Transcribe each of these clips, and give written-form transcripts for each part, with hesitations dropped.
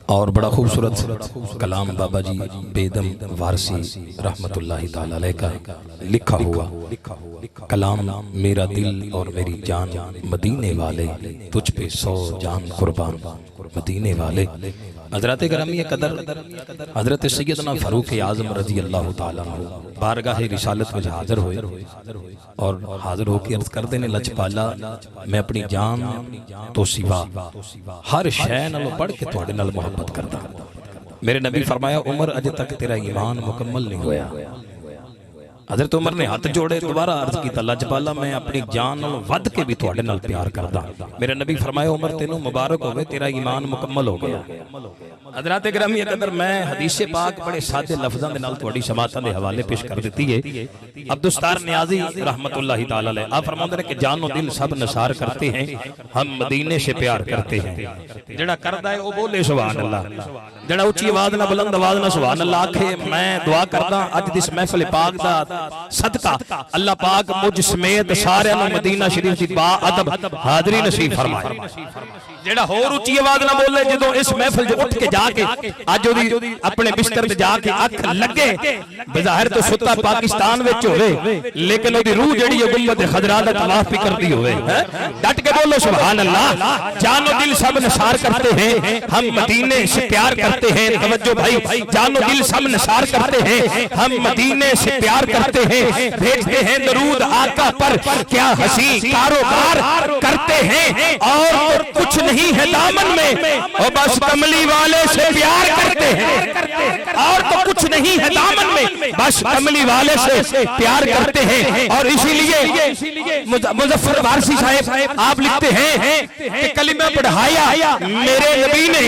और बड़ा खूबसूरत कलाम बाबा जी बेदम वारसी रहमतुल्लाहि ताला अलैह का लिखा हुआ कलाम। मेरा दिल और मेरी जान मदीने वाले, तुझ पे 100 जान कुर्बान मदीने वाले। हज़रत गिरामी कदर हज़रत सैयदना फ़ारूक आज़म रज़ी अल्लाह ताला अन्हु बारगाह रिसालत में हाज़िर हुए और हाज़िर होकर अर्ज़ कर देने, लजपाला मैं अपनी जान तो सिवा हर शय नालों बढ़ के तुहाडे नाल मोहब्बत करदा। मेरे नबी फरमाया, उमर अजे तक तेरा ईमान मुकम्मल नहीं होया। हज़रत उमर ने हाथ जोड़े, दोबारा अर्ज किया, लजपाला मैं अपनी जान नालों वध के भी तुहाडे नाल प्यार करदा। मेरे नबी फरमाया, उमर तेनों मुबारक होवे, तेरा ईमान मुकम्मल हो गया। हज़रत गिरामी कदर मैं हदीस पाक बड़े सादे लफ्ज़ां दे नाल तुहाडी समाअतां दे हवाले पेश कर दित्ती है। अब्दुस्तार नियाज़ी रहमतुल्लाहि ताला अलैह आप फरमाते हैं कि जानो दिल सब निसार करते हैं, हम मदीने से प्यार करते हैं। जेड़ा करदा है वो बोले सुभान अल्लाह, जेड़ा उच्ची आवाज़ ना बुलंद आवाज़ ना सुभान अल्लाह आखे। मैं दुआ करदा अज दिस महफिल पाक दा सदका अल्लाह पाक मुझ समेत सारे मदीना शरीफ की बा अदब हाज़री नसीब फरमाए। जेड़ा होर उच्ची आवाज़ ना बोले, जदों इस महफिल उठ के जाके अज ओदी अपने बिस्तर ते जाके अख लगे, बज़ाहिर तो सुता पाकिस्तान विच होवे, लेकिन ओदी रूह जेड़ी है गुंबद खजरा दा तवाफ भी करदी होवे। डट के बोलो सुभान अल्लाह। जानो दिल सब निसार करते हैं, हम मदीने से प्यार करते हैं। तवज्जो भाई, जानो दिल सब निसार करते हैं, हम मदीने से प्यार करते हैं। भेजते हैं दरूद आका पर, क्या हंसी कारोबार करते हैं। और कुछ नहीं है दामन में, और बस कमली वाले से प्यार करते हैं। और तो कुछ नहीं है दामन में, बस कमली वाले से प्यार करते हैं। और इसीलिए मुजफ्फर वारसी साहब आप लिखते हैं कि कलिमा पढ़ाया मेरे नबी ने,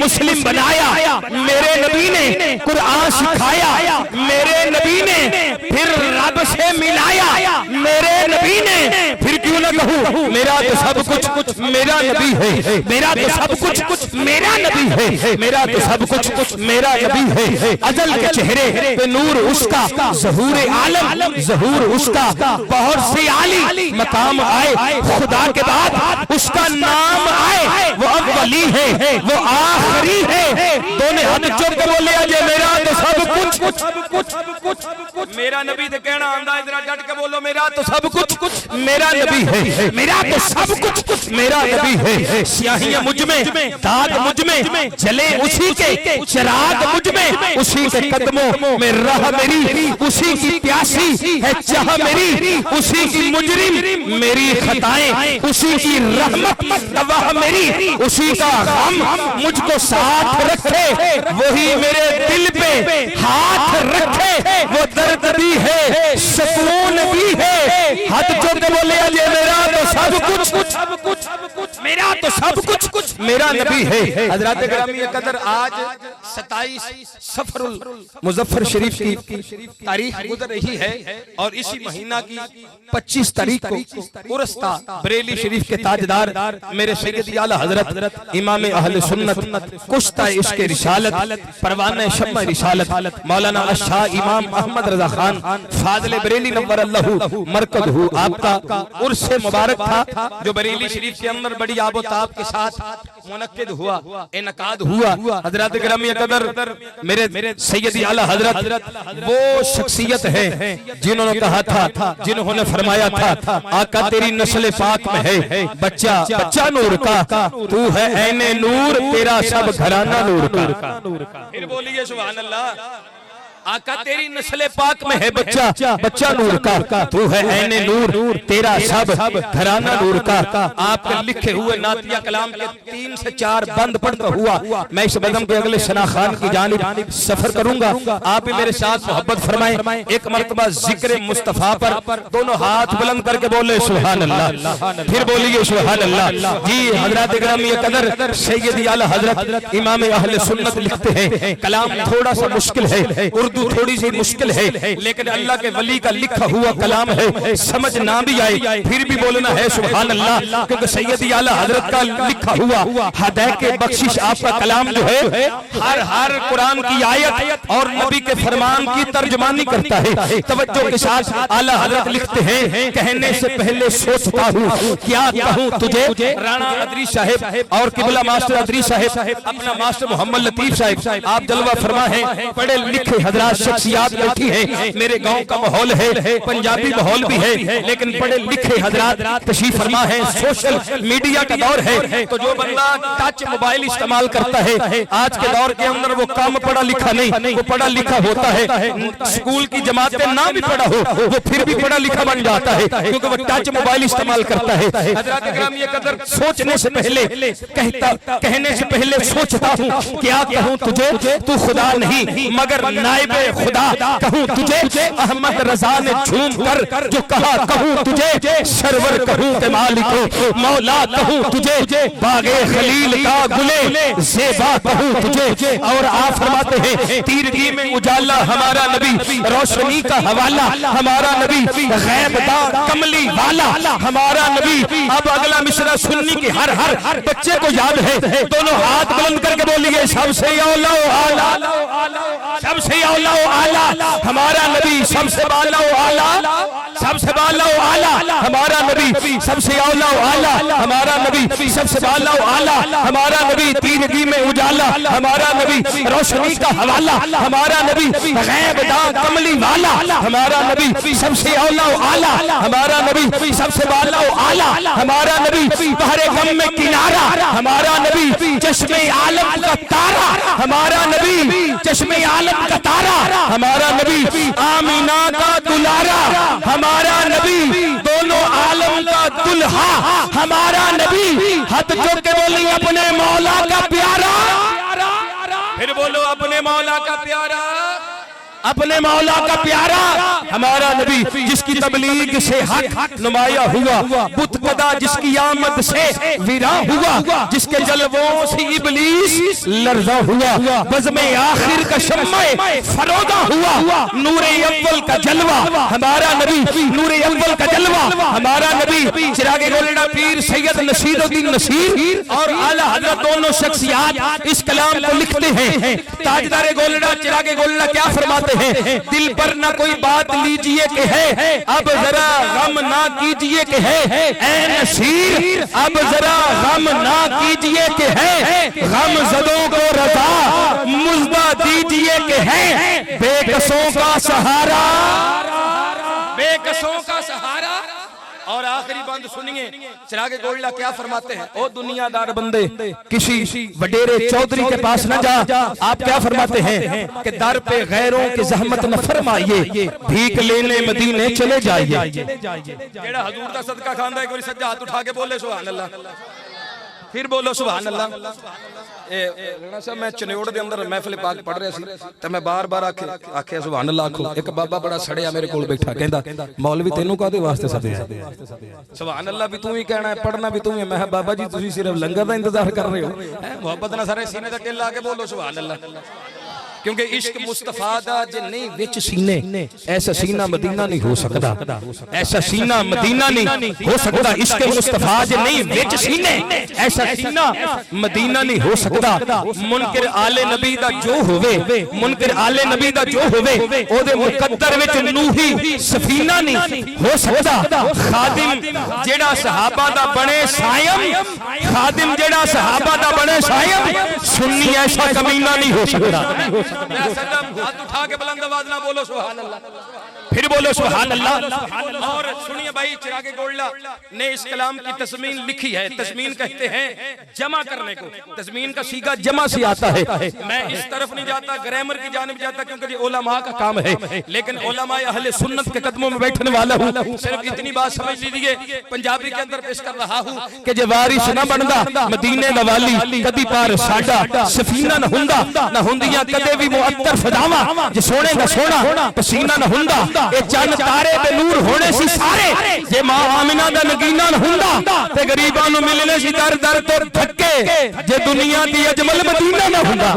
मुस्लिम बनाया मेरे नबी ने, कुरान सिखाया मेरे नबी ने, फिर रब से मिलाया मेरे नबी ने। फिर क्यों ना कहूँ मेरा तो सब कुछ मेरा नबी है, मेरा तो सब कुछ मेरा नबी है, मेरा तो सब कुछ मेरा नबी है। अजल के चेहरे पे नूर उसका, ज़हूर आलम ज़हूर उसका, बहुत से आली मकाम आए, खुदा के बाद उसका नाम आए। वो अव्वली है, वो आखिरी है। दोनों हाथ जोड़ के बोले अजय मेरा तो सब कुछ मेरा नबी तो कहना आंदा, इधर डट के बोलो मेरा तो सब कुछ मेरा नबी है, मेरा तो सब कुछ मेरा नबी है। स्याहियां मुझ में, दाग मुझ में, जले उसी के चिराग मुझ में, उसी के कदमों में राह मेरी, उसी की प्यासी है चाह मेरी, उसी की मुजरिम मेरी खताएं, उसी की रहमत गवाह मेरी, उसी का गम मुझको साथ रखे, वही मेरे दिल पे हाथ रखे। वो दर्द भी है, सुकून भी है। हाथ जोड़ के बोले अजय मेरा तो सब कुछ मेरा तो सब कुछ मेरा नबी है। हज़रत गिरामी कदर आज 27 सफरुल मुजफ्फर शरीफ की तारीख गुजर रही है और इसी महीना की 25 तारीख को उर्स था बरेली शरीफ के ताजदार मेरे सैयद आला हजरत इमाम अहले सुन्नत कुश्ता इश्क रिसालत परवाना शम्मा रिसालत मौलाना शाह इमाम अहमद रजा खान फाजिल बरेली नव्वर अल्लाहु मरकज़हु आपका उर्स मुबारक था, जो बरेली शरीफ के अंदर बड़ी आबोताब के साथ मुनक्किद हुआ, इनकाद हुआ। हज़रत गिरामी कदर मेरे सैयद आला हजरत वो शख्सियत है जिन्होंने कहा था, जिन्होंने फरमाया था, आका तेरी नस्ल पाक में है बच्चा बच्चा नूर का, तू है ऐने नूर, तेरा सब घराना नूर का। फिर बोलिए सुभान अल्लाह। आका तेरी नस्ल पाक में है बच्चा बच्चा नूर का, तू है ऐने नूर, तेरा सब घराना नूर का। आपके लिखे हुए नातिया कलाम के 3 से 4 बंद पढ़ता हुआ मैं इस बदम के अगले शना खान की जानिब सफर करूंगा। आप भी मेरे साथ मोहब्बत फरमाएं। एक मरतबा जिक्र मुस्तफा पर दोनों हाथ बुलंद करके बोले सुभान अल्लाह। फिर बोलिए सुभान अल्लाह। जी हज़रत गिरामी कदर सैयद आला हजरत इमाम अहले सुन्नत लिखते हैं, कलाम थोड़ा सा मुश्किल है, उर्दू उर्दू थोड़ी सी मुश्किल है, लेकिन अल्लाह के वली का लिखा हुआ कलाम है, समझ ना भी आए फिर भी बोलना है सुभान अल्लाह, क्योंकि सैयदी आला हजरत का लिखा हुआ हदायत के बख्शिश आपका कलाम जो है हर कुरान की आयत और नबी के फरमान की तर्जमानी करता है। तवज्जो के साथ आला हजरत लिखते हैं, कहने से पहले सोचता हूँ क्या कहूँ तुझे। राणा अदरी साहब और किबला मास्टर अदरी साहब, अपना मास्टर मोहम्मद लतीफ साहब, आप जलवा फरमा है, पढ़े लिखे हजरात शख्सियात बैठी है। मेरे गांव का माहौल है, पंजाबी माहौल भी है, लेकिन पढ़े लिखे हजरात तशरीफ फरमा है। सोशल मीडिया का दौर है, तो जो बंदा टच मोबाइल इस्तेमाल करता है आज के दौर के अंदर, वो कम पढ़ा लिखा नहीं, वो पढ़ा लिखा होता है। स्कूल की जमातें ना भी पढ़ा हो, वो फिर भी पढ़ा लिखा बन जाता है, क्योंकि वो टच मोबाइल इस्तेमाल करता है। हजरात इकराम, ये कदर सोचने से पहले कहने से पहले सोचता हूँ क्या कहूँ तुझे। तू खुदा नहीं मगर नाइबे खुदा कहूँ तुझे। अहमद रजा ने झूम कर जो कहा कहूँ तुझे। सरवर कहूँ के मालिको मौला कहूँ तुझे। बागे खलील का गुले ज़ेबा कहूँ तुझे। और आप फरमाते हैं, तीरगी में उजाला हमारा नबी, रोशनी का हवाला हमारा नबी, गैबदा कमली वाला हमारा नबी। अब अगला मिसरा सुन्नी की हर बच्चे को याद है, दोनों हाथ बुलंद करके बोलिए, सबसे औला आला, सबसे औला आला हमारा नबी, सबसे बाला आला, सबसे बाला आला हमारा नबी, सबसे औला आला हमारा नबी, सबसे बाला आला हमारा नबी। तीरगी में उजाला हमारा नबी, रोशनी का हवाला हमारा नबी, गैबदा कमली वाला हमारा नबी, सबसे औला आला हमारा नबी, सबसे बाला आला हमारा नबी। बहरे गम में किनारा हमारा नबी, चश्मे आलम का तारा हमारा नबी, चश्मे आलम का तारा हमारा नबी। आमीना का दुलारा हमारा नबी, दोनों आलम का दुल्हा हमारा नबी। हाथ जोड़ के बोली, अपने मौला का प्यारा, फिर बोलो अपने मौला का प्यारा, अपने मौला का प्यारा हमारा नबी, जिसकी तबलीग से हक नुमाया हुआ, बुतपदा जिसकी आमद से विरा हुआ, जिसके जलवों से इबलीस लर्जा हुआ, बज़्म आखिर का शम्मा फरोदा हुआ। नूरे अव्वल का जलवा हमारा नबी, नूरे अव्वल का जलवा हमारा नबी। चिरागे गोलड़ा पीर सैयद नसीरुद्दीन नसीर और आला हजरत दोनों शख्सियात इस कलाम को लिखते हैं। ताजदारे गोलड़ा चिरागे गोलड़ा क्या फरमाते हैं, दिल पर ना कोई बात लीजिए कि है, अब जरा गम ना कीजिए कि है, ऐ नसीर अब जरा गम ना कीजिए कि है, गम ज़दों को रज़ा मुज़्दा दीजिए कि है, बेकसों का सहारा, बेकसों का सहारा। और आखिरी बंद सुनिए, चिरागे गोल्डा क्या फरमाते हैं, ओ दुनियादार बंदे किसी वडेरे चौधरी के पास न जा। आप क्या फरमाते हैं कि दर पे गैरों की जहमत न फरमाइए, भीख लेने मदीने चले जाइए। जेड़ा हजूर दा सदका खांदा है, कोई सज्जा हाथ उठा के बोले सुभान अल्लाह, फिर बोलो सुभान अल्लाह। राणा साहब, मैं चनेड़ दे अंदर महफिल पाक पढ़ रहा सी, ते मैं बार-बार आखे सुभान अल्लाह आखो। एक बाबा बड़ा सड़िया मेरे कोल बैठा, कहंदा मौलवी तेनू कादे वास्ते सदया? सुभान अल्लाह भी तू ही कहना है, पढ़ना भी तू ही। मैं बाबा जी तुसी सिर्फ लंगर दा इंतजार कर रहे हो, मोहब्बत ना सारे सीने दा टिल ला के बोलो सुभान अल्लाह। क्योंकि इश्क मुस्तफा दा जे नहीं विच सीने, ऐसा सीना मदीना नहीं हो सकता, ऐसा सीना मदीना नहीं हो सकता। इश्क मुस्तफा जे नहीं विच सीने, ऐसा सीना मदीना नहीं हो सकता। मुनकिर आले नबी दा जो होवे, मुनकिर आले नबी दा जो होवे, ओदे मुकद्दर विच नूही सफीना नहीं हो सकता। खादिम जेड़ा सहाबा दा बने सायम, खादिम जेड़ा सहाबा दा बने सायम, सुन्नी ऐसा कमीना नहीं हो सकता। हाथ उठा के बुलंद आवाज ना बोलो सुभान अल्लाह, फिर बोलो सुभान अल्लाह। और सुनिए भाई, चिरागे गोल्डा ने इस कलाम की तस्मीन लिखी है। तस्मीन कहते हैं जमा करने को, तस्मीन का सीगा जमा से आता है। मैं इस तरफ नहीं जाता, ग्रामर की जानिब जाता, क्योंकि ये उलमा का काम है, लेकिन उलमा अहले सुन्नत के कदमों में बैठने वाला हूं। सिर्फ इतनी बात समझ लीजिए, पंजाबी के अंदर पेश कर रहा हूं कि जे वारिस ना बनदा मदीने दा वाली, कदी पार साडा सफीना न हुंदा, न हुंदियां कदे भी मुअत्तर फदावा, जे सोने दा सोना पसीना न हुंदा, ये चंद तारे ते नूर होने सी सारे जे मां आमिना दा नगीना न हुंदा ते गरीबां नूं मिलने सी दर दर ते धक्के जे दुनिया दी अजमल मदीना ना हुंदा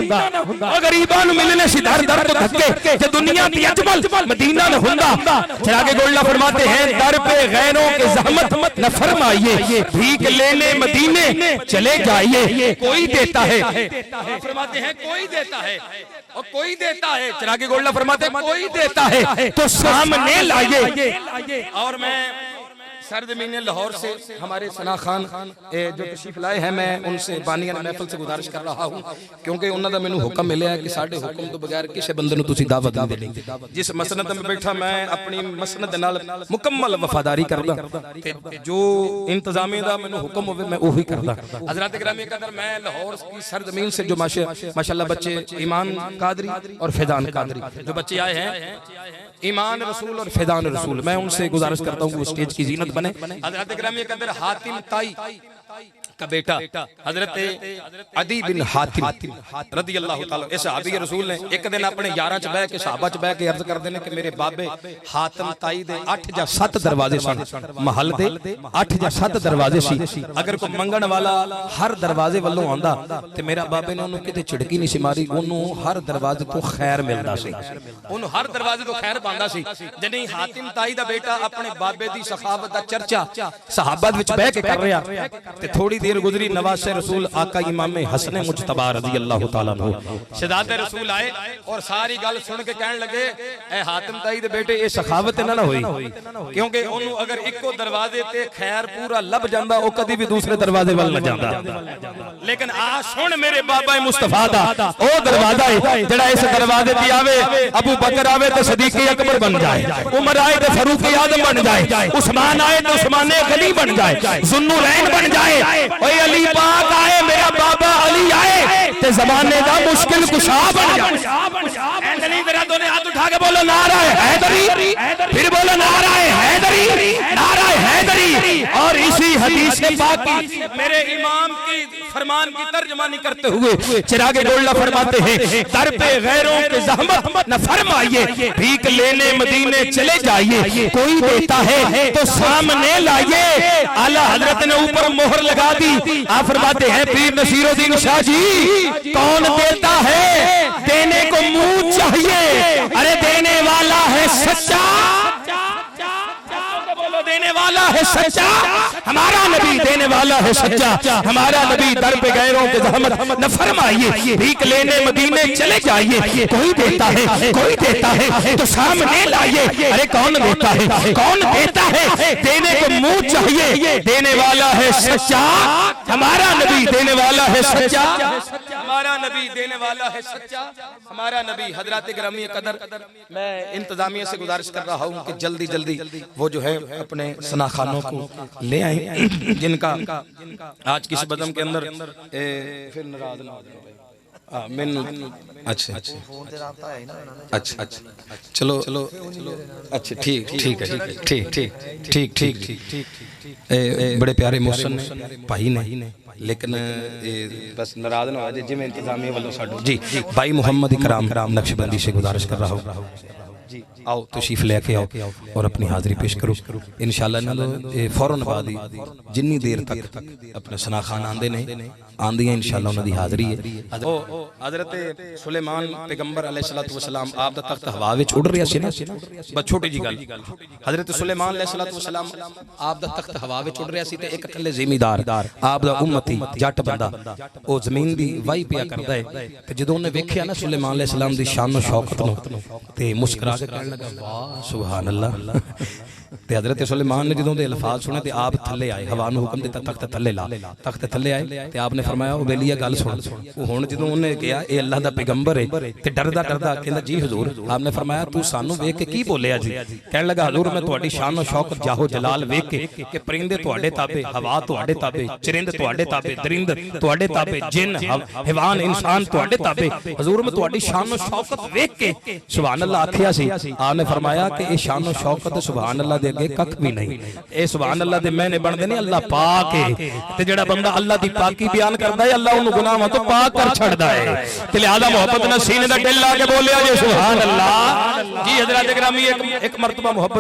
ओ गरीबां नूं मिलने सी दर दर ते धक्के जे दुनिया दी अजमल मदीना न हुंदा। चिरागे गोल्ला फरमाते हैं दर पे गैरों के ज़हमत न फरमाइए भीख लेने मदीने चले जाइए कोई देता है फरमाते हैं कोई देता है और कोई देता है। चिरागे गोल्ला फरमाते हैं कोई देता है तो सामने लाइए। और मैं सर्द महीने लाहौर से हमारे सना खान जो तशरीफ लाए हैं मैं उनसे बानियां महफिल से गुजारिश कर रहा हूं क्योंकि उन्होंने मैनू हुक्म मिले कि साढ़े हुक्म तो बगैर किसी बंदे नूं तुसीं दावत नहीं देनी। जिस मसनद में बैठा मैं अपनी मसनद नाल मुकम्मल वफादारी करदा ते जो इंतजामी दा मैनू हुक्म होवे मैं ओही करदा। हज़रात गिरामी कदर मैं लाहौर की सर्द मील से जो माशाअल्लाह बच्चे ईमान कादरी और फैजान कादरी जो बच्चे आए हैं ईमान रसूल और फैजान रसूल मैं उनसे गुजारिश करता हूँ वो स्टेज की जीनत बने। हज़रत गिरामी के अंदर हातिम ताई का बेटा हजरत अदी बिन हातिम रदी अल्लाह ताला इस सहाबी रसूल ने एक दिन अपने यारां च बह के सहाबा च बह के अर्ज करदे ने कि मेरे बाबे हातिम ताई दे 8 या 7 दरवाजे सन महल दे 8 या 7 दरवाजे सी अगर कोई मंगण वाला हर दरवाजे वालों आंदा ते मेरा बाबे ने ओनू किते झिड़की नहीं सी मारी ओनू हर दरवाजे तो खैर मिलदा सी ओनू हर दरवाजे तो खैर पांदा सी। जने हातिम ताई दा बेटा अपने बाबे दी सखावत दा चर्चा सहाबा विच बह के कर रहा ते थोड़ी देर गुजरी नवासे रसूल आका इमाम हसन मुजतबा रज़ी अल्लाह ताला अन्हु शहजादे रसूल आए और सारी गल सुन के कहने लगे ए हातिम ताई दे बेटे ये सखावत ना होई क्योंकि ओनू अगर इको दरवाजे ते खैर पूरा लब जांदा ओ कदी भी दूसरे दरवाजे वल न जांदा लेकिन आ सुन मेरे बाबा मुस्तफा दा ओ दरवाजा है जेड़ा इस दरवाजे ते आवे अबू बकर आवे तो सदीक अकबर बन जाए उमर आए तो फारूक आजम बन जाए उस्मान आए तो उस्मान गनी बन जाए जुन्नुरैन बन जाए ओए अली पाक आए मेरा बाबा अली आए ते ज़माने दा मुश्किल कुशा बन जाए। नहीं तेरा दोने हाथ उठा के बोलो नारा हैदरी फिर बोलो नारा हैदरी नारा हैदरी। और इसी हदीस पाक की मेरे इमाम की फरमान की तर्जमानी करते हुए चिरागे गोल्ला फरमाते हैं दर पे गैरों के ज़हमत न फरमाइए भीख लेने मदीने चले जाइए कोई देता है तो सामने लाइए। आला हजरत ने ऊपर मोहर लगा दी। आप फरमाते हैं पीर नसीरुद्दीन शाह जी कौन देता है देने को मुंह चाहिए अरे देने वाला है सच्चा देने वाला है सच्चा हमारा नबी देने वाला है सच्चा हमारा नबी दर पे गैरों के ज़हमत न फरमाइए भीख लेने मदीने चले जाइए कोई देता है तो सामने लाइए अरे कौन देता है देने को मुंह चाहिए देने वाला है सच्चा हमारा नबी देने वाला है सच्चा हमारा नबी देने वाला है सच्चा हमारा नबी। हजरत गिरामी कदर मैं इंतजामिया से गुजारिश कर रहा हूँ कि जल्दी जल्दी वो जो है अपने सना खानों को ले आए जिनका आज किस बदम के अंदर फिर नाराज ना हो मैनू अच्छा चलो अच्छा ठीक बड़े प्यारे मोहसन भाई ने लेकिन बस नाराज ना हो जाए जिवें इंतजामिया वालों साडू जी भाई मोहम्मद इकराम नक्शबंदी से गुजारिश कर रहा हूँ जी आओ तशरीफ लेके आओ और अपनी हाजिरी पेश करो इंशाअल्लाह फौरन बाद ही जिन्नी देर तक अपने सना खान आंदे ने आंदियां इंशाअल्लाह उन्हां दी हाजिरी है। हजरत सुलेमान पैगंबर अलैहिस्सलातु वस्सलाम आप दा तख्त हवा विच उड़ रिहा सी ना बस छोटी जी गल हजरत सुलेमान अलैहिस्सलातु वस्सलाम आप दा तख्त हवा विच उड़ रिहा सी ते एक थल्ले ज़मींदार आप दा उम्मती जट बंदा ओ जमीन दी वाही पिया करदा है ते जदों उन्हें वेखिया ना सुलेमान अलैहिस्सलाम दी शान और शौकत नूं ते मुस्कुरा के कहण लगा वाह सुभान अल्लाह ते हजरत सुलेमान ने जदों दे अल्फाज सुने ते आप थल्ले आए हवा नूं हुक्म दिता तख्त थल्ले ला तख्त थल्ले आए ते आपने फरमाया ओ बेलिया गल सुन ओ हुण जदों उन्हें कहा ए अल्लाह दा पैगंबर है ते डरदा कहंदा जी हुजूर आपने फरमाया तू सानू वेख के की बोलिया जी कहण लगा हुजूर मैं तुहाडी शान और शौकत जाहो जलाल वेख के कि परिंदे तुहाडे ताबे हवा तुहाडे ताबे चरिंद तुहाडे ताबे दरिंद तुहाडे ताबे जिन हैवान इंसान तुहाडे ताबे हुजूर मैं तुहाडी शान और शौकत वेख के सुभान अल्लाह आखिया सी आपने फरमाया कि ए शान और शौकत सुभान अल्लाह अल्लाह दे अगे कख भी नहीं। ए सुभान अल्लाह दे मैंने बनदे ने अल्लाह पाक है ते जेड़ा बंदा अल्लाह दी पाकी बयान करदा है अल्लाह उन्हें गुनाहां तो पाक कर छड़दा है। ते लिहाजा मोहब्बत ना सीने दा दिल ला के बोलिया जे सुभान अल्लाह जी। हजरत गिरामी एक मर्तबा मोहब्बत